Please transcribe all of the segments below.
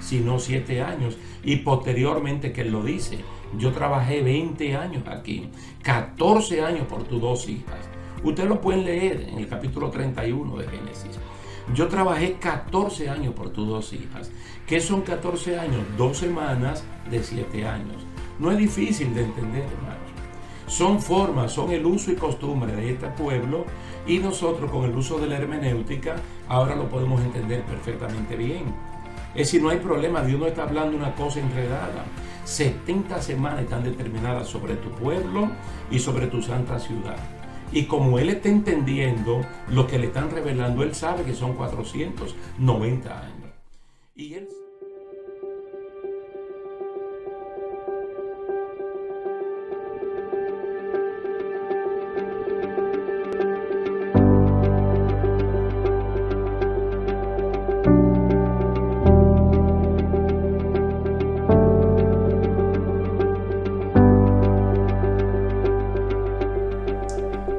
sino 7 años. Y posteriormente que él lo dice, yo trabajé 20 años aquí, 14 años por tus 2 hijas. Ustedes lo pueden leer en el capítulo 31 de Génesis. Yo trabajé 14 años por tus 2 hijas. ¿Qué son 14 años? 2 semanas de 7 años. No es difícil de entender, hermanos. Son formas, son el uso y costumbre de este pueblo, y nosotros con el uso de la hermenéutica ahora lo podemos entender perfectamente bien. Es decir, no hay problema, Dios no está hablando una cosa enredada. 70 semanas están determinadas sobre tu pueblo y sobre tu santa ciudad. Y como Él está entendiendo lo que le están revelando, Él sabe que son 490 años. Y Él...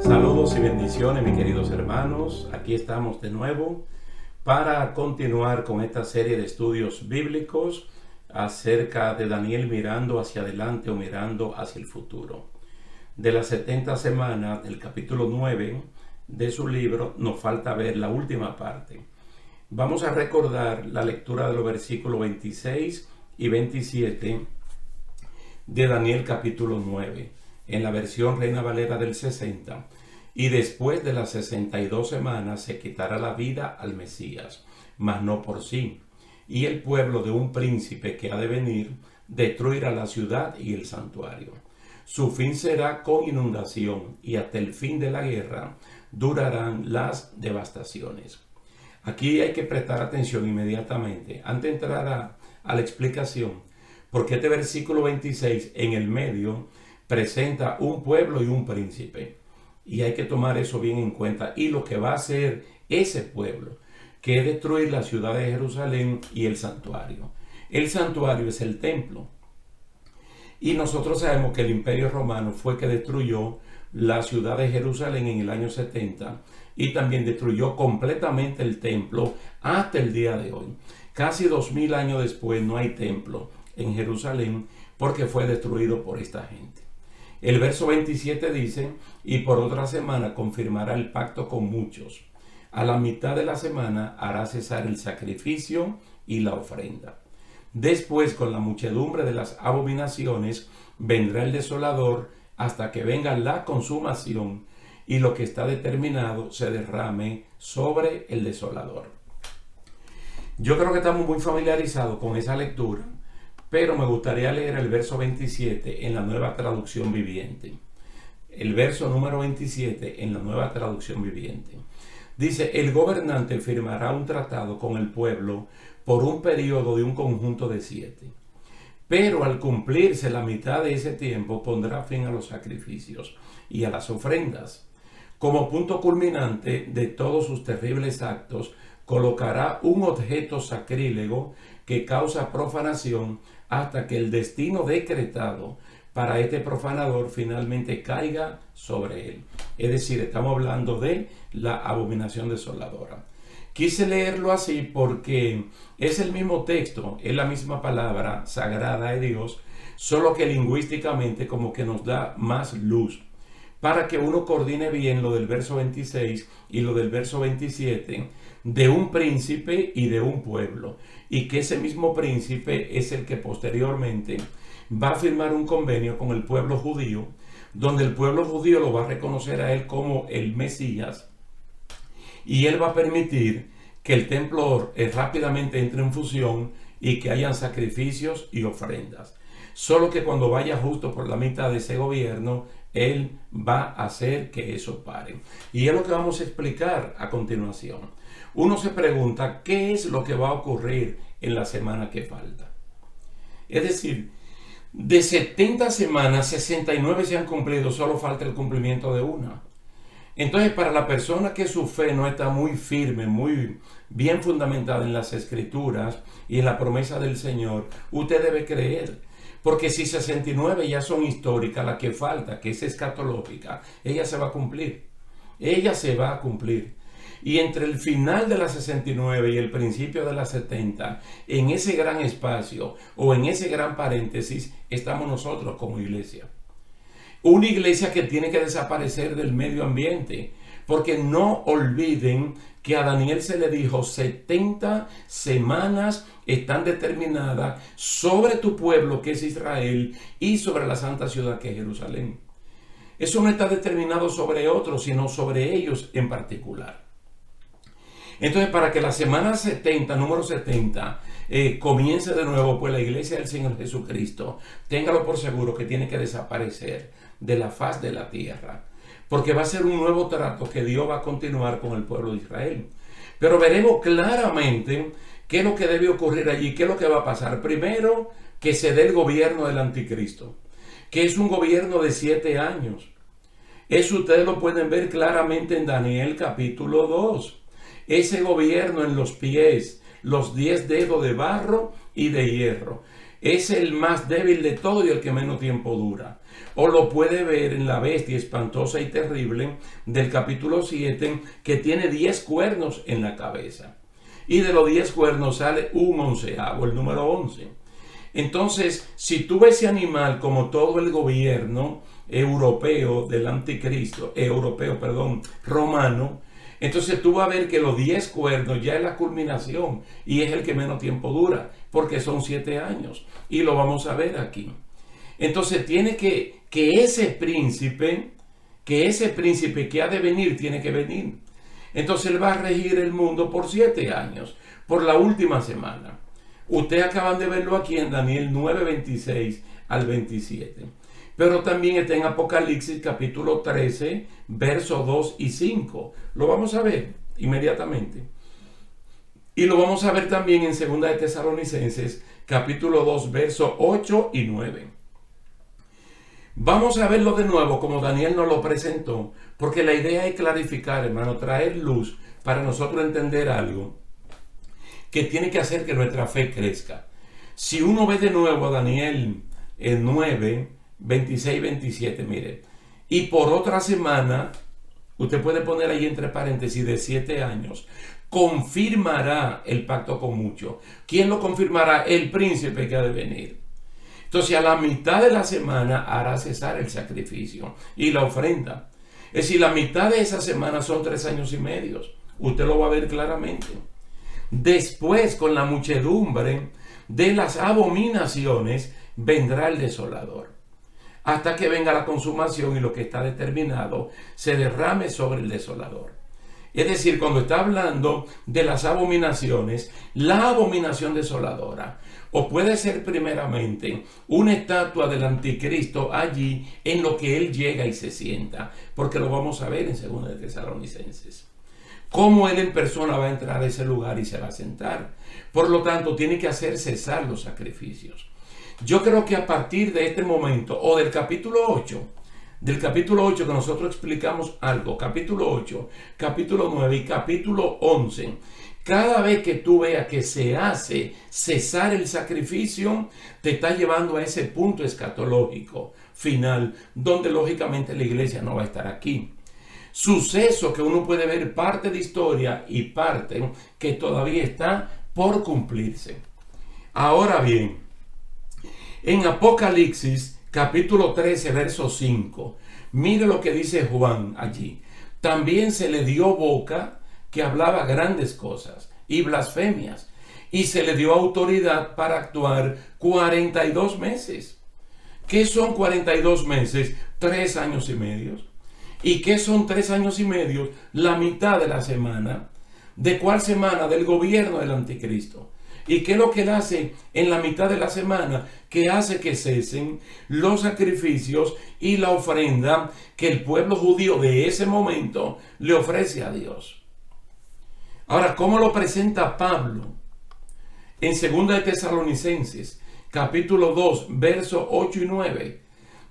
Saludos y bendiciones, mis queridos hermanos. Aquí estamos de nuevo para continuar con esta serie de estudios bíblicos acerca de Daniel mirando hacia adelante o mirando hacia el futuro. De las 70 semanas del capítulo 9 de su libro, nos falta ver la última parte. Vamos a recordar la lectura de los versículos 26 y 27 de Daniel capítulo 9. En la versión Reina Valera del 60, y después de las 62 semanas se quitará la vida al Mesías, mas no por sí, y el pueblo de un príncipe que ha de venir destruirá la ciudad y el santuario. Su fin será con inundación, y hasta el fin de la guerra durarán las devastaciones. Aquí hay que prestar atención inmediatamente, antes de entrar a la explicación, porque este versículo 26 en el medio presenta un pueblo y un príncipe, y hay que tomar eso bien en cuenta, y lo que va a hacer ese pueblo, que es destruir la ciudad de Jerusalén y el santuario. El santuario es el templo, y nosotros sabemos que el Imperio Romano fue que destruyó la ciudad de Jerusalén en el año 70, y también destruyó completamente el templo hasta el día de hoy. Casi 2000 años después no hay templo en Jerusalén porque fue destruido por esta gente. El verso 27 dice, y por otra semana confirmará el pacto con muchos. A la mitad de la semana hará cesar el sacrificio y la ofrenda. Después, con la muchedumbre de las abominaciones, vendrá el desolador hasta que venga la consumación y lo que está determinado se derrame sobre el desolador. Yo creo que estamos muy familiarizados con esa lectura, pero me gustaría leer el verso 27 en la Nueva Traducción Viviente. El verso número 27 en la Nueva Traducción Viviente. Dice, el gobernante firmará un tratado con el pueblo por un periodo de un conjunto de 7. Pero al cumplirse la mitad de ese tiempo pondrá fin a los sacrificios y a las ofrendas. Como punto culminante de todos sus terribles actos, colocará un objeto sacrílego que causa profanación hasta que el destino decretado para este profanador finalmente caiga sobre él. Es decir, estamos hablando de la abominación desoladora. Quise leerlo así porque es el mismo texto, es la misma palabra sagrada de Dios, solo que lingüísticamente como que nos da más luz, para que uno coordine bien lo del verso 26 y lo del verso 27, de un príncipe y de un pueblo, y que ese mismo príncipe es el que posteriormente va a firmar un convenio con el pueblo judío, donde el pueblo judío lo va a reconocer a él como el Mesías, y él va a permitir que el templo rápidamente entre en fusión y que hayan sacrificios y ofrendas. Solo que cuando vaya justo por la mitad de ese gobierno, él va a hacer que eso pare. Y es lo que vamos a explicar a continuación. Uno se pregunta, ¿qué es lo que va a ocurrir en la semana que falta? Es decir, de 70 semanas, 69 se han cumplido, solo falta el cumplimiento de una. Entonces, para la persona que su fe no está muy firme, muy bien fundamentada en las Escrituras y en la promesa del Señor, usted debe creer. Porque si 69 ya son históricas, la que falta, que es escatológica, ella se va a cumplir. Ella se va a cumplir. Y entre el final de la 69 y el principio de la 70, en ese gran espacio o en ese gran paréntesis, estamos nosotros como iglesia. Una iglesia que tiene que desaparecer del medio ambiente, porque no olviden que a Daniel se le dijo 70 semanas están determinadas sobre tu pueblo que es Israel y sobre la santa ciudad que es Jerusalén. Eso no está determinado sobre otros, sino sobre ellos en particular. Entonces, para que la semana 70, número 70, comience de nuevo, pues la iglesia del Señor Jesucristo, téngalo por seguro que tiene que desaparecer de la faz de la tierra, porque va a ser un nuevo trato que Dios va a continuar con el pueblo de Israel. Pero veremos claramente qué es lo que debe ocurrir allí, qué es lo que va a pasar. Primero, que se dé el gobierno del anticristo, que es un gobierno de 7 años. Eso ustedes lo pueden ver claramente en Daniel capítulo 2. Ese gobierno en los pies, los 10 dedos de barro y de hierro, es el más débil de todo y el que menos tiempo dura. O lo puede ver en la bestia espantosa y terrible del capítulo 7, que tiene 10 cuernos en la cabeza. Y de los 10 cuernos sale un onceavo, el número 11. Entonces, si tú ves ese animal como todo el gobierno del anticristo, romano, entonces tú vas a ver que los 10 cuernos ya es la culminación y es el que menos tiempo dura, porque son 7 años. Y lo vamos a ver aquí. Entonces tiene que ese príncipe que ha de venir, tiene que venir. Entonces él va a regir el mundo por 7 años, por la última semana. Ustedes acaban de verlo aquí en Daniel 9, 26 al 27. Pero también está en Apocalipsis capítulo 13, versos 2 y 5. Lo vamos a ver inmediatamente. Y lo vamos a ver también en 2 de Tesalonicenses capítulo 2, versos 8 y 9. Vamos a verlo de nuevo como Daniel nos lo presentó, porque la idea es clarificar, hermano, traer luz para nosotros entender algo que tiene que hacer que nuestra fe crezca. Si uno ve de nuevo a Daniel 9, 26, 27, mire, y por otra semana, usted puede poner ahí entre paréntesis de 7 años, confirmará el pacto con muchos. ¿Quién lo confirmará? El príncipe que ha de venir. Entonces a la mitad de la semana hará cesar el sacrificio y la ofrenda. Es decir, la mitad de esa semana son 3 años y medio. Usted lo va a ver claramente. Después, con la muchedumbre de las abominaciones, vendrá el desolador, hasta que venga la consumación y lo que está determinado se derrame sobre el desolador. Es decir, cuando está hablando de las abominaciones, la abominación desoladora, o puede ser primeramente una estatua del anticristo allí en lo que él llega y se sienta, porque lo vamos a ver en 2 de Tesalonicenses. Cómo él en persona va a entrar a ese lugar y se va a sentar. Por lo tanto, tiene que hacer cesar los sacrificios. Yo creo que a partir de este momento, o del capítulo 8 que nosotros explicamos algo, capítulo 8, capítulo 9 y capítulo 11, cada vez que tú veas que se hace cesar el sacrificio, te está llevando a ese punto escatológico final, donde lógicamente la iglesia no va a estar aquí. Suceso que uno puede ver parte de historia y parte que todavía está por cumplirse. Ahora bien, en Apocalipsis capítulo 13, verso 5, mire lo que dice Juan allí. También se le dio boca que hablaba grandes cosas y blasfemias, y se le dio autoridad para actuar 42 meses. ¿Qué son 42 meses? 3 años y medio. ¿Y qué son 3 años y medio? La mitad de la semana. ¿De cuál semana? Del gobierno del anticristo. ¿Y qué es lo que él hace en la mitad de la semana? Que hace que cesen los sacrificios y la ofrenda que el pueblo judío de ese momento le ofrece a Dios. Ahora, ¿cómo lo presenta Pablo? En 2 de Tesalonicenses, capítulo 2, versos 8 y 9.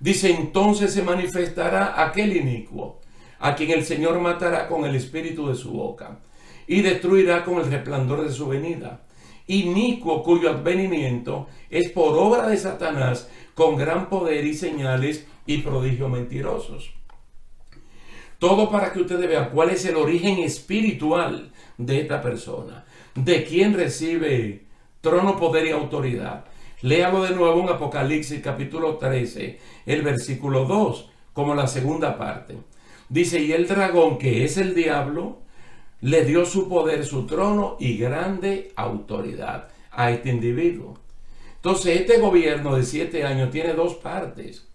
Dice, entonces se manifestará aquel inicuo, a quien el Señor matará con el espíritu de su boca, y destruirá con el resplandor de su venida. Inicuo cuyo advenimiento es por obra de Satanás, con gran poder y señales y prodigios mentirosos. Todo para que ustedes vean cuál es el origen espiritual de esta persona, de quién recibe trono, poder y autoridad. Léalo de nuevo en Apocalipsis capítulo 13, el versículo 2, como la segunda parte. Dice, y el dragón, que es el diablo, le dio su poder, su trono y grande autoridad a este individuo. Entonces, este gobierno de 7 años tiene dos partes.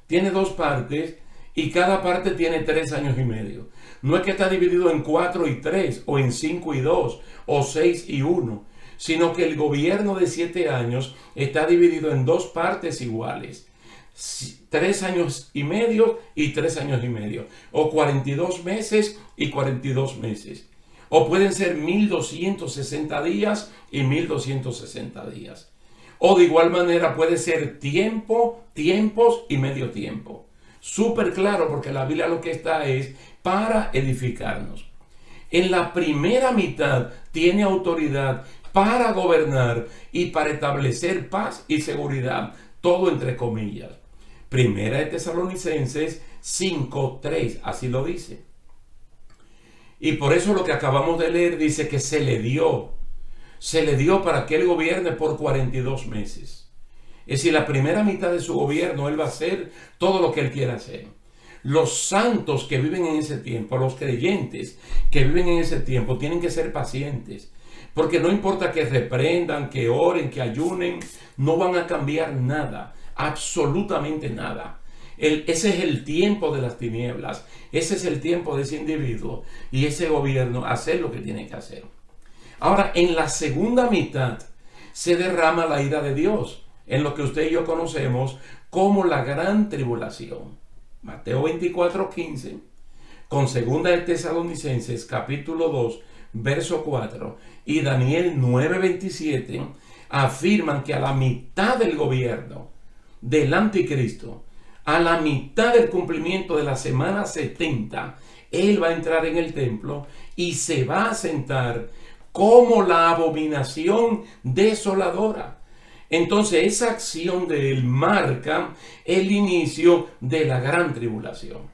Tiene dos partes y cada parte tiene 3 años y medio. No es que está dividido en 4 y 3, o en 5 y 2, o 6 y 1, sino que el gobierno de 7 años está dividido en dos partes iguales. 3 años y medio y 3 años y medio, o 42 meses y 42 meses, o pueden ser 1260 días y 1260 días, o de igual manera puede ser tiempo, tiempos y medio tiempo. Súper claro, porque la Biblia lo que está es para edificarnos. En la primera mitad tiene autoridad para gobernar y para establecer paz y seguridad, todo entre comillas. Primera de Tesalonicenses 5:3, así lo dice. Y por eso lo que acabamos de leer dice que se le dio para que él gobierne por 42 meses. Es decir, la primera mitad de su gobierno él va a hacer todo lo que él quiera hacer. Los santos que viven en ese tiempo, los creyentes que viven en ese tiempo, tienen que ser pacientes. Porque no importa que reprendan, que oren, que ayunen, no van a cambiar nada. Absolutamente nada. Ese es el tiempo de las tinieblas. Ese es el tiempo de ese individuo y ese gobierno hacer lo que tiene que hacer. Ahora, en la segunda mitad se derrama la ira de Dios, en lo que usted y yo conocemos como la gran tribulación. Mateo 24:15, con segunda de Tesalonicenses capítulo 2, verso 4, y Daniel 9:27 afirman que a la mitad del gobierno del anticristo, a la mitad del cumplimiento de la semana 70, él va a entrar en el templo y se va a sentar como la abominación desoladora. Entonces esa acción de él marca el inicio de la gran tribulación.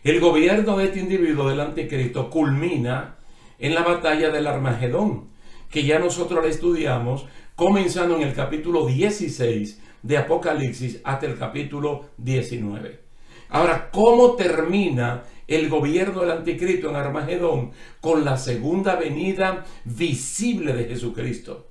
El gobierno de este individuo del anticristo culmina en la batalla del Armagedón, que ya nosotros la estudiamos comenzando en el capítulo 16 de Apocalipsis hasta el capítulo 19. Ahora, ¿cómo termina el gobierno del anticristo en Armagedón? Con la segunda venida visible de Jesucristo.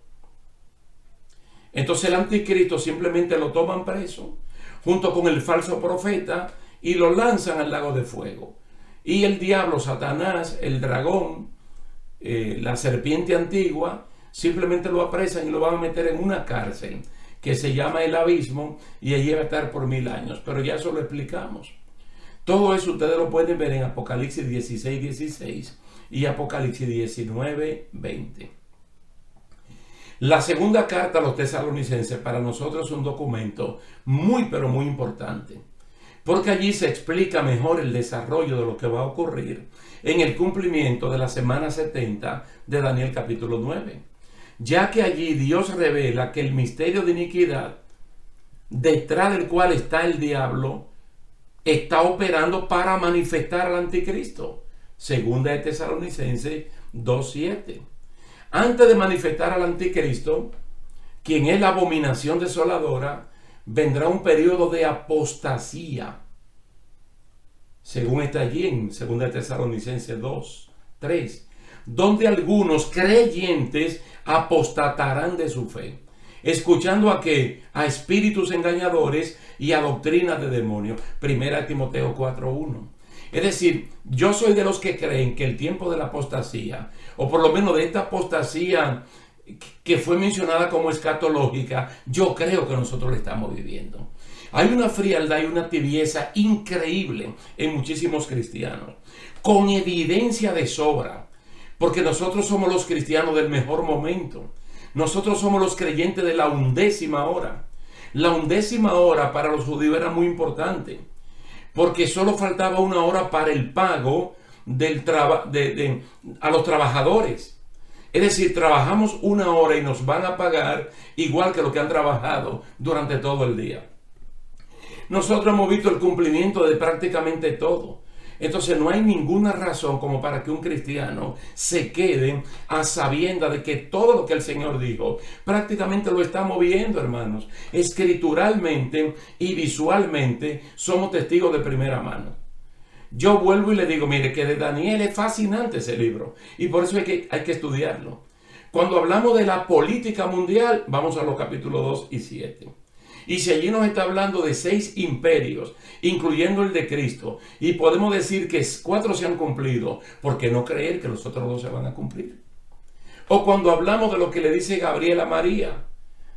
Entonces el anticristo simplemente lo toman preso junto con el falso profeta y lo lanzan al lago de fuego. Y el diablo, Satanás, el dragón, la serpiente antigua, simplemente lo apresan y lo van a meter en una cárcel que se llama el abismo, y allí va a estar por 1000 años. Pero ya eso lo explicamos. Todo eso ustedes lo pueden ver en Apocalipsis 16:16 y Apocalipsis 19:20. La segunda carta a los tesalonicenses para nosotros es un documento muy pero muy importante, porque allí se explica mejor el desarrollo de lo que va a ocurrir en el cumplimiento de la semana 70 de Daniel capítulo 9. Ya que allí Dios revela que el misterio de iniquidad, detrás del cual está el diablo, está operando para manifestar al anticristo. Segunda de Tesalonicenses 2:7. Antes de manifestar al anticristo, quien es la abominación desoladora, vendrá un periodo de apostasía. Según está allí en segunda de Tesalonicenses 2:3. Donde algunos creyentes apostatarán de su fe, escuchando a espíritus engañadores y a doctrinas de demonios. Primera de Timoteo 4:1. Es decir, yo soy de los que creen que el tiempo de la apostasía, o por lo menos de esta apostasía que fue mencionada como escatológica, yo creo que nosotros la estamos viviendo. Hay una frialdad y una tibieza increíble en muchísimos cristianos, con evidencia de sobra. Porque nosotros somos los cristianos del mejor momento. Nosotros somos los creyentes de la 11ª hora. La 11ª hora para los judíos era muy importante, porque solo faltaba 1 hora para el pago a los trabajadores. Es decir, trabajamos 1 hora y nos van a pagar igual que lo que han trabajado durante todo el día. Nosotros hemos visto el cumplimiento de prácticamente todo. Entonces no hay ninguna razón como para que un cristiano se quede a sabiendas de que todo lo que el Señor dijo prácticamente lo estamos viendo, hermanos. Escrituralmente y visualmente somos testigos de primera mano. Yo vuelvo y le digo, mire, que de Daniel es fascinante ese libro y por eso hay que estudiarlo. Cuando hablamos de la política mundial, vamos a los capítulos 2 y 7. Y si allí nos está hablando de 6 imperios, incluyendo el de Cristo, y podemos decir que 4 se han cumplido, ¿por qué no creer que los otros 2 se van a cumplir? O cuando hablamos de lo que le dice Gabriel a María.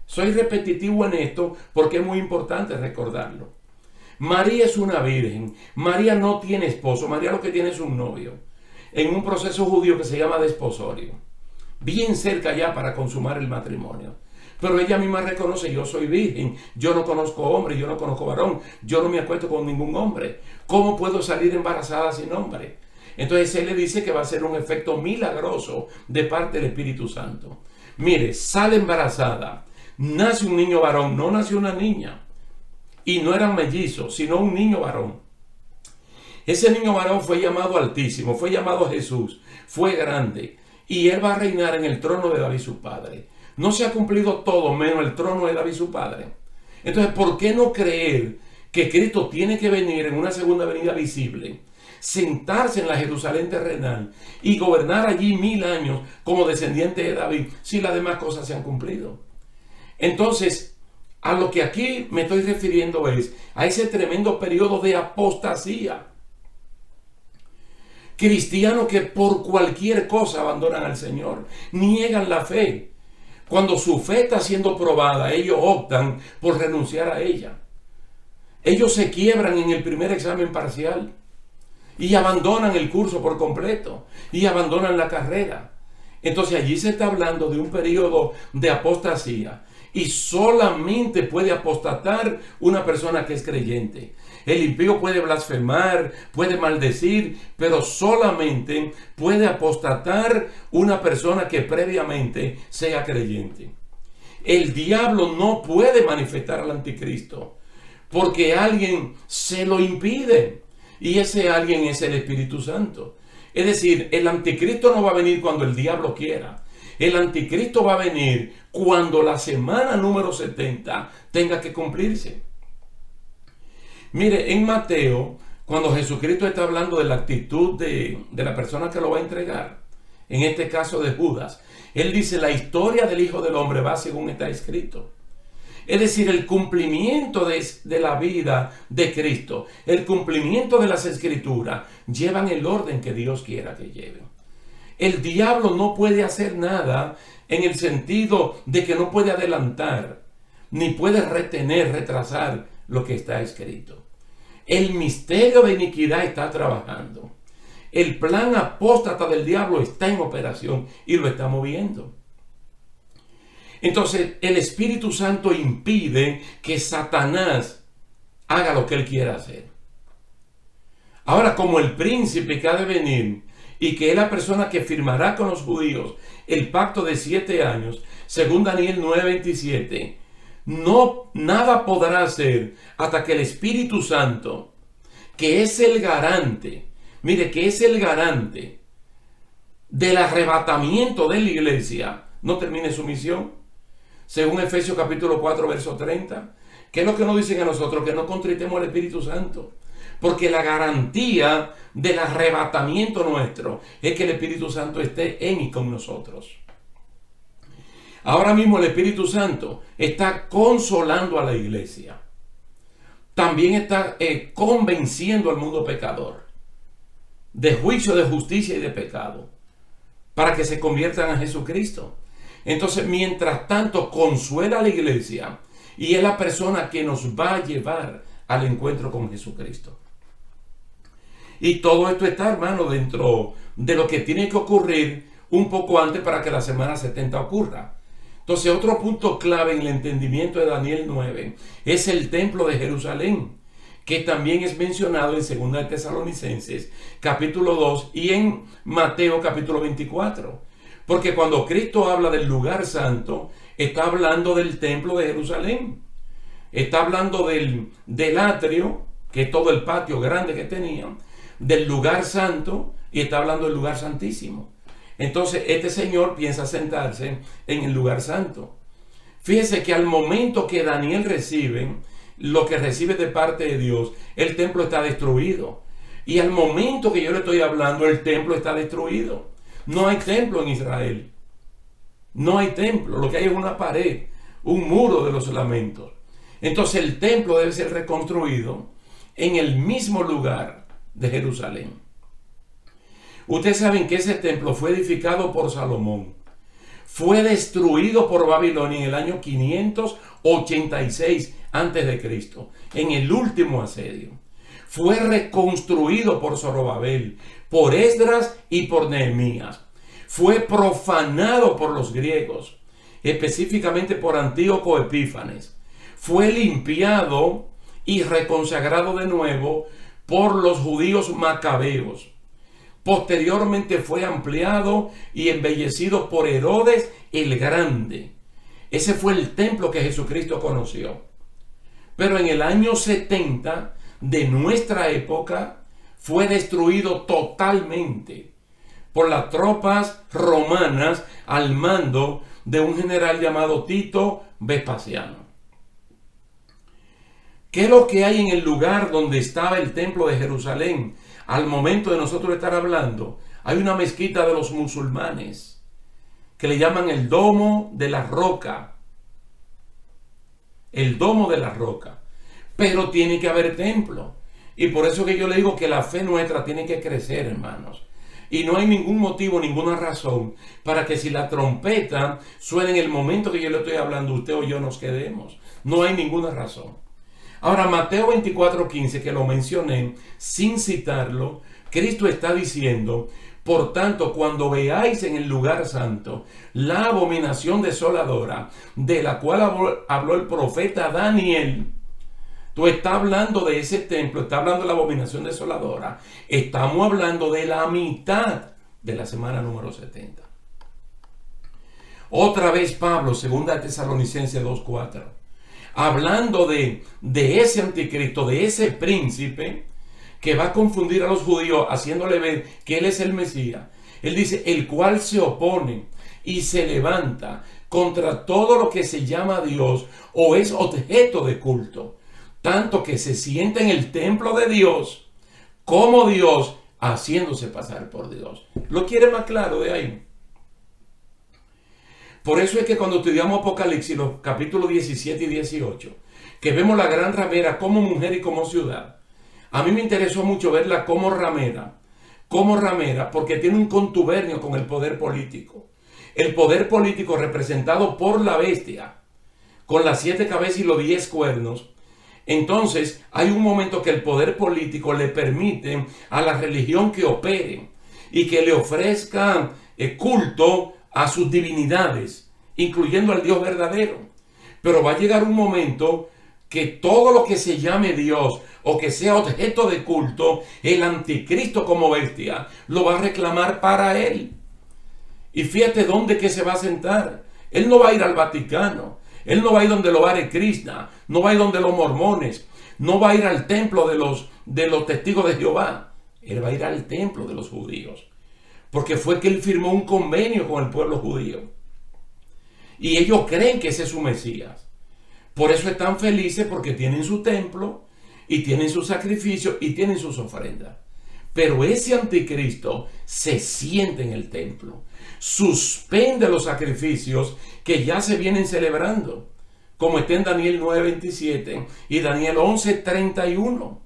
Soy repetitivo en esto porque es muy importante recordarlo. María es una virgen. María no tiene esposo. María lo que tiene es un novio, en un proceso judío que se llama desposorio. Bien cerca ya para consumar el matrimonio. Pero ella misma reconoce, yo soy virgen, yo no conozco hombre, yo no conozco varón, yo no me acuesto con ningún hombre. ¿Cómo puedo salir embarazada sin hombre? Entonces él le dice que va a ser un efecto milagroso de parte del Espíritu Santo. Mire, sale embarazada, nace un niño varón, no nació una niña. Y no eran mellizos, sino un niño varón. Ese niño varón fue llamado Altísimo, fue llamado Jesús, fue grande. Y él va a reinar en el trono de David su padre. No se ha cumplido todo menos el trono de David su padre. Entonces, ¿por qué no creer que Cristo tiene que venir en una segunda venida visible, sentarse en la Jerusalén terrenal y gobernar allí 1000 años como descendiente de David, si las demás cosas se han cumplido? Entonces, a lo que aquí me estoy refiriendo es a ese tremendo periodo de apostasía. Cristianos que por cualquier cosa abandonan al Señor, niegan la fe. Cuando su fe está siendo probada, ellos optan por renunciar a ella. Ellos se quiebran en el primer examen parcial y abandonan el curso por completo y abandonan la carrera. Entonces allí se está hablando de un periodo de apostasía. Y solamente puede apostatar una persona que es creyente. El impío puede blasfemar, puede maldecir, pero solamente puede apostatar una persona que previamente sea creyente. El diablo no puede manifestar al anticristo porque alguien se lo impide. Y ese alguien es el Espíritu Santo. Es decir, el anticristo no va a venir cuando el diablo quiera. El anticristo va a venir cuando la semana número 70 tenga que cumplirse. Mire, en Mateo, cuando Jesucristo está hablando de la actitud de la persona que lo va a entregar, en este caso de Judas, él dice, la historia del Hijo del Hombre va según está escrito. Es decir, el cumplimiento de la vida de Cristo, el cumplimiento de las Escrituras, llevan el orden que Dios quiera que lleven. El diablo no puede hacer nada en el sentido de que no puede adelantar, ni puede retener, retrasar lo que está escrito. El misterio de iniquidad está trabajando. El plan apóstata del diablo está en operación y lo estamos viendo. Entonces, el Espíritu Santo impide que Satanás haga lo que él quiera hacer. Ahora, como el príncipe que ha de venir y que es la persona que firmará con los judíos el pacto de 7 años, según Daniel 9:27, nada podrá hacer hasta que el Espíritu Santo, que es el garante, mire, que es el garante del arrebatamiento de la iglesia, no termine su misión. Según Efesios capítulo 4, verso 30, ¿qué es lo que nos dicen a nosotros? Que no contritemos al Espíritu Santo. Porque la garantía del arrebatamiento nuestro es que el Espíritu Santo esté en y con nosotros. Ahora mismo el Espíritu Santo está consolando a la iglesia. También está convenciendo al mundo pecador de juicio, de justicia y de pecado, para que se conviertan a Jesucristo. Entonces, mientras tanto, consuela a la iglesia y es la persona que nos va a llevar al encuentro con Jesucristo. Y todo esto está, hermano, dentro de lo que tiene que ocurrir un poco antes para que la semana 70 ocurra. Entonces, otro punto clave en el entendimiento de Daniel 9 es el templo de Jerusalén, que también es mencionado en 2 de Tesalonicenses, capítulo 2, y en Mateo, capítulo 24. Porque cuando Cristo habla del lugar santo, está hablando del templo de Jerusalén. Está hablando del atrio, que es todo el patio grande que tenían, del lugar santo y está hablando del lugar santísimo. Entonces este señor piensa sentarse en el lugar santo. Fíjese que al momento que Daniel recibe lo que recibe de parte de Dios, el templo está destruido. Y al momento que yo le estoy hablando, el templo está destruido. No hay templo en Israel. No hay templo. Lo que hay es una pared, un muro de los lamentos. Entonces el templo debe ser reconstruido en el mismo lugar de Jerusalén. Ustedes saben que ese templo fue edificado por Salomón. Fue destruido por Babilonia en el año 586 a.C., en el último asedio. Fue reconstruido por Zorobabel, por Esdras y por Nehemías. Fue profanado por los griegos, específicamente por Antíoco Epífanes. Fue limpiado y reconsagrado de nuevo por los judíos macabeos. Posteriormente fue ampliado y embellecido por Herodes el Grande. Ese fue el templo que Jesucristo conoció. Pero en el año 70 de nuestra época fue destruido totalmente por las tropas romanas al mando de un general llamado Tito Vespasiano. ¿Qué es lo que hay en el lugar donde estaba el templo de Jerusalén? Al momento de nosotros estar hablando, hay una mezquita de los musulmanes que le llaman el Domo de la Roca. El Domo de la Roca. Pero tiene que haber templo. Y por eso que yo le digo que la fe nuestra tiene que crecer, hermanos. Y no hay ningún motivo, ninguna razón para que si la trompeta suena en el momento que yo le estoy hablando, usted o yo nos quedemos. No hay ninguna razón. Ahora, Mateo 24:15, que lo mencioné sin citarlo, Cristo está diciendo: por tanto, cuando veáis en el lugar santo la abominación desoladora de la cual habló el profeta Daniel. Tú estás hablando de ese templo, está hablando de la abominación desoladora. Estamos hablando de la mitad de la semana número 70. Otra vez Pablo, 2 Tesalonicenses 2:4. Hablando de ese anticristo, de ese príncipe que va a confundir a los judíos haciéndole ver que él es el Mesías. Él dice: el cual se opone y se levanta contra todo lo que se llama Dios o es objeto de culto, tanto que se sienta en el templo de Dios como Dios, haciéndose pasar por Dios. ¿Lo quiere más claro de ahí? Por eso es que cuando estudiamos Apocalipsis, los capítulos 17 y 18, que vemos la gran ramera como mujer y como ciudad, a mí me interesó mucho verla como ramera, porque tiene un contubernio con el poder político. El poder político representado por la bestia, con las 7 cabezas y los 10 cuernos. Entonces, hay un momento que el poder político le permite a la religión que opere y que le ofrezca culto a sus divinidades, incluyendo al Dios verdadero. Pero va a llegar un momento que todo lo que se llame Dios o que sea objeto de culto, el anticristo como bestia lo va a reclamar para él. Y fíjate dónde que se va a sentar. Él no va a ir al Vaticano, él no va a ir donde lo Hare Krishna, no va a ir donde los mormones, no va a ir al templo de los testigos de Jehová. Él va a ir al templo de los judíos, porque fue que él firmó un convenio con el pueblo judío. Y ellos creen que ese es su Mesías. Por eso están felices, porque tienen su templo y tienen sus sacrificios y tienen sus ofrendas. Pero ese anticristo se siente en el templo, suspende los sacrificios que ya se vienen celebrando, como está en Daniel 9:27 y Daniel 11:31.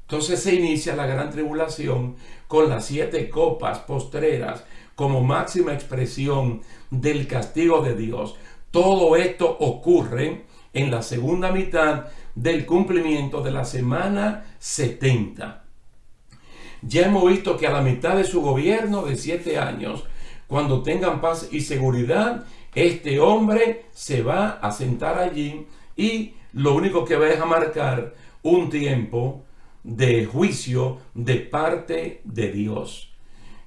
Entonces se inicia la gran tribulación con las 7 copas postreras como máxima expresión del castigo de Dios. Todo esto ocurre en la segunda mitad del cumplimiento de la semana 70. Ya hemos visto que a la mitad de su gobierno de 7 años, cuando tengan paz y seguridad, este hombre se va a sentar allí y lo único que va es a marcar un tiempo de juicio de parte de Dios.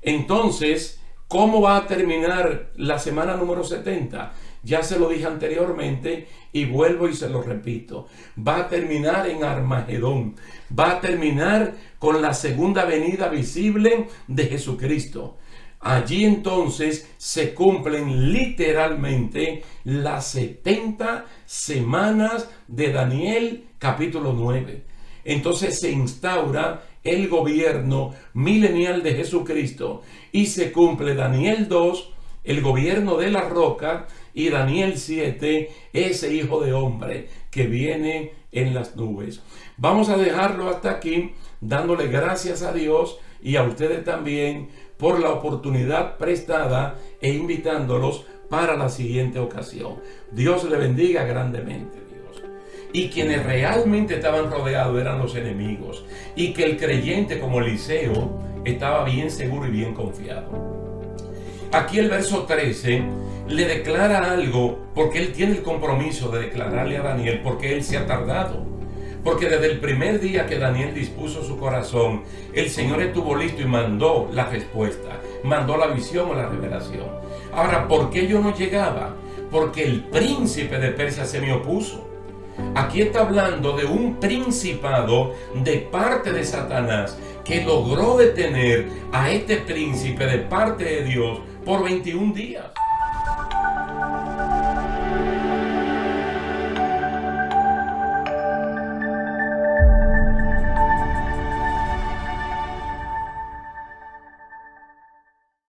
Entonces, ¿cómo va a terminar la semana número 70? Ya se lo dije anteriormente y vuelvo y se lo repito. Va a terminar en Armagedón. Va a terminar con la segunda venida visible de Jesucristo. Allí entonces se cumplen literalmente las 70 semanas de Daniel capítulo 9. Entonces se instaura el gobierno milenial de Jesucristo y se cumple Daniel 2, el gobierno de la roca, y Daniel 7, ese hijo de hombre que viene en las nubes. Vamos a dejarlo hasta aquí, dándole gracias a Dios y a ustedes también por la oportunidad prestada e invitándolos para la siguiente ocasión. Dios le bendiga grandemente. Y quienes realmente estaban rodeados eran los enemigos, y que el creyente como Eliseo estaba bien seguro y bien confiado. Aquí el verso 13 le declara algo, porque él tiene el compromiso de declararle a Daniel, porque él se ha tardado. Porque desde el primer día que Daniel dispuso su corazón, el Señor estuvo listo y mandó la respuesta, mandó la visión o la revelación. Ahora, ¿por qué yo no llegaba? Porque el príncipe de Persia se me opuso. Aquí está hablando de un principado de parte de Satanás que logró detener a este príncipe de parte de Dios por 21 días.